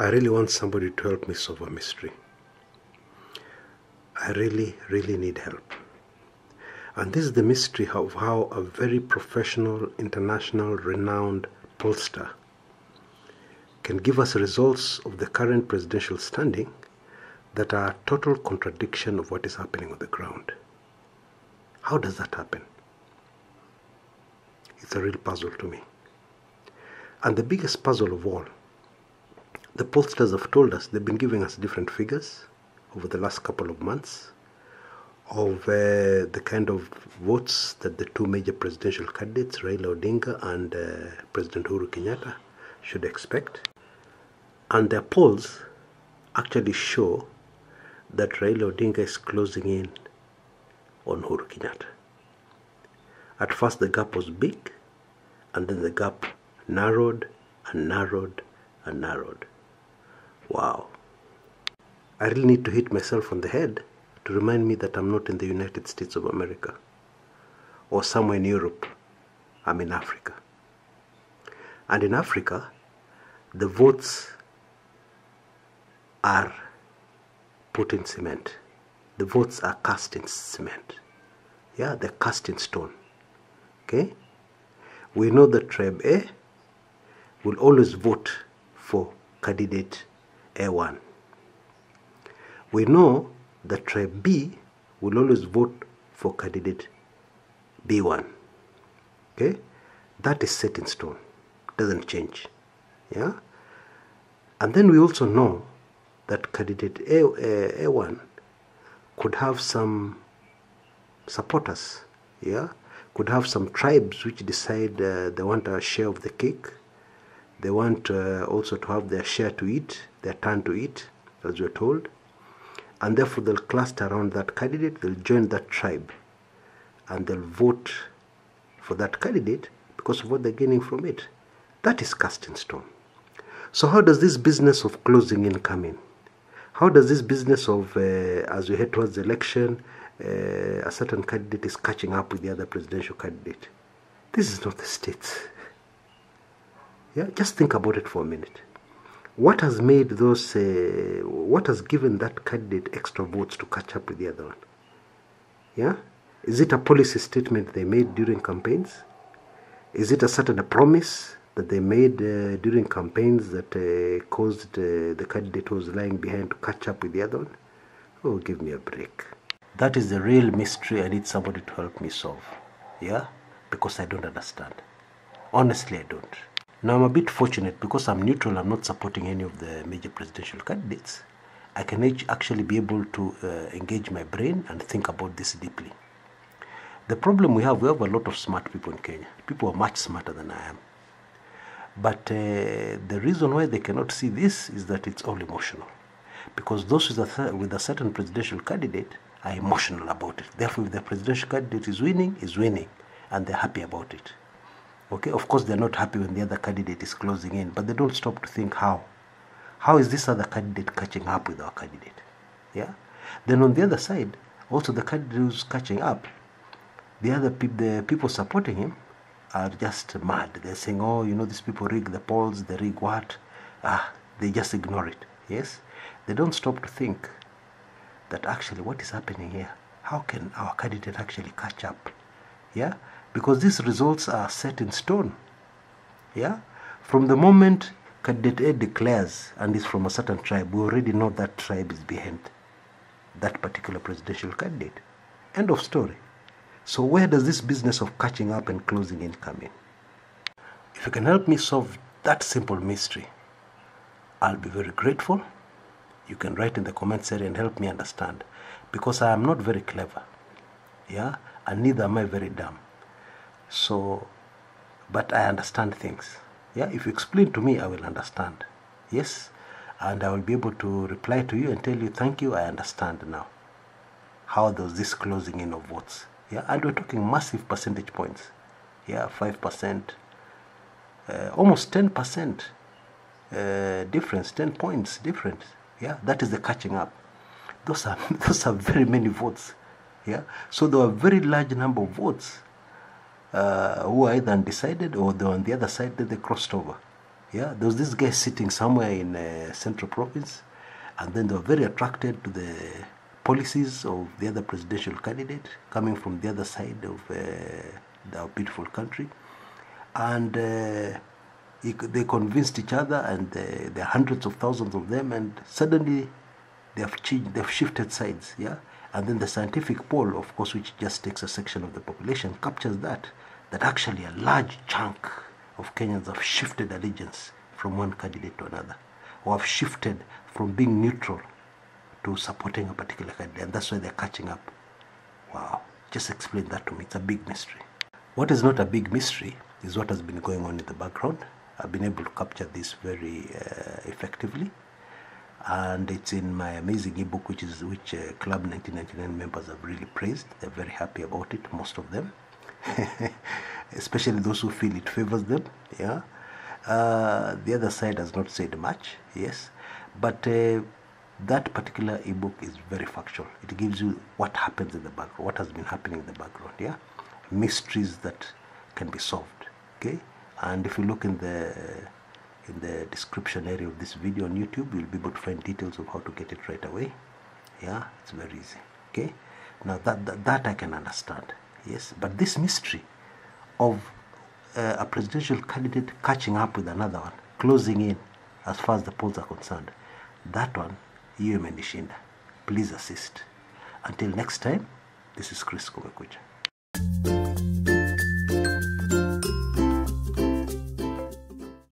I really want somebody to help me solve a mystery. I really need help. And this is the mystery of how a very professional, international, renowned pollster can give us results of the current presidential standing that are a total contradiction of what is happening on the ground. How does that happen? It's a real puzzle to me. And the biggest puzzle of all, the pollsters have told us, they've been giving us different figures over the last couple of months of the kind of votes that the two major presidential candidates, Raila Odinga and President Uhuru Kenyatta, should expect. And their polls actually show that Raila Odinga is closing in on Uhuru Kenyatta. At first the gap was big, and then the gap narrowed and narrowed and narrowed. Wow. I really need to hit myself on the head to remind me that I'm not in the United States of America or somewhere in Europe. I'm in Africa. And in Africa, the votes are put in cement. The votes are cast in cement. Yeah, they're cast in stone. Okay? We know that tribe A will always vote for candidate A1. We know that tribe B will always vote for candidate B1. Okay? That is set in stone. Doesn't change. Yeah? And then we also know that candidate A1 could have some supporters. Yeah? Could have some tribes which decide they want a share of the cake. They want also to have their share to eat, their turn to eat, as we're told. And therefore they'll cluster around that candidate, they'll join that tribe, and they'll vote for that candidate because of what they're gaining from it. That is cast in stone. So how does this business of closing in come in? How does this business of, as we head towards the election, a certain candidate is catching up with the other presidential candidate? This is not the States. Yeah, just think about it for a minute. What has made those, what has given that candidate extra votes to catch up with the other one? Yeah? Is it a policy statement they made during campaigns? Is it a promise that they made during campaigns that caused the candidate who was lying behind to catch up with the other one? Oh, give me a break. That is the real mystery I need somebody to help me solve. Yeah? Because I don't understand. Honestly, I don't. Now, I'm a bit fortunate because I'm neutral, I'm not supporting any of the major presidential candidates. I can actually be able to engage my brain and think about this deeply. The problem we have a lot of smart people in Kenya. People are much smarter than I am. But the reason why they cannot see this is that it's all emotional. Because those with a certain presidential candidate are emotional about it. Therefore, if the presidential candidate is winning, and they're happy about it. Okay, of course they're not happy when the other candidate is closing in, but they don't stop to think how. How is this other candidate catching up with our candidate? Yeah. Then on the other side, also the candidate who's catching up, the people supporting him are just mad. They're saying, oh, you know, these people rig the polls, they rig what? They just ignore it. Yes. They don't stop to think that actually what is happening here? How can our candidate actually catch up? Yeah. Because these results are set in stone. Yeah? From the moment candidate A declares and is from a certain tribe, we already know that tribe is behind that particular presidential candidate. End of story. So where does this business of catching up and closing in come in? If you can help me solve that simple mystery, I'll be very grateful. You can write in the comments area and help me understand. Because I am not very clever. Yeah? And neither am I very dumb. So, but I understand things. Yeah, if you explain to me, I will understand. Yes, and I will be able to reply to you and tell you, thank you, I understand now. How does this closing in of votes? Yeah, and we're talking massive percentage points. Yeah, 5%, almost 10% difference, 10 points difference. Yeah, that is the catching up. Those are very many votes. Yeah, so there are a very large number of votes who are either undecided or they're on the other side that they crossed over. Yeah, there was this guy sitting somewhere in Central Province, and then they were very attracted to the policies of the other presidential candidate coming from the other side of our beautiful country, and they convinced each other, and there are hundreds of thousands of them, and suddenly they have changed, they've shifted sides. Yeah, and then the scientific poll, of course, which just takes a section of the population, captures that actually a large chunk of Kenyans have shifted allegiance from one candidate to another, or have shifted from being neutral to supporting a particular candidate, and that's why they're catching up. Wow, just explain that to me. It's a big mystery. What is not a big mystery is what has been going on in the background. I've been able to capture this very effectively, and it's in my amazing ebook, which Club 1999 members have really praised. They're very happy about it, most of them. Especially those who feel it favors them. Yeah, the other side has not said much, yes, but that particular ebook is very factual. It gives you what happens in the background, what has been happening in the background. Yeah, mysteries that can be solved. Okay, and if you look in the description area of this video on YouTube, you'll be able to find details of how to get it right away. Yeah, it's very easy. Okay, now that I can understand. Yes, but this mystery of a presidential candidate catching up with another one, closing in as far as the polls are concerned, that one, you imenishinda. Please assist. Until next time, this is Chris Kumekucha.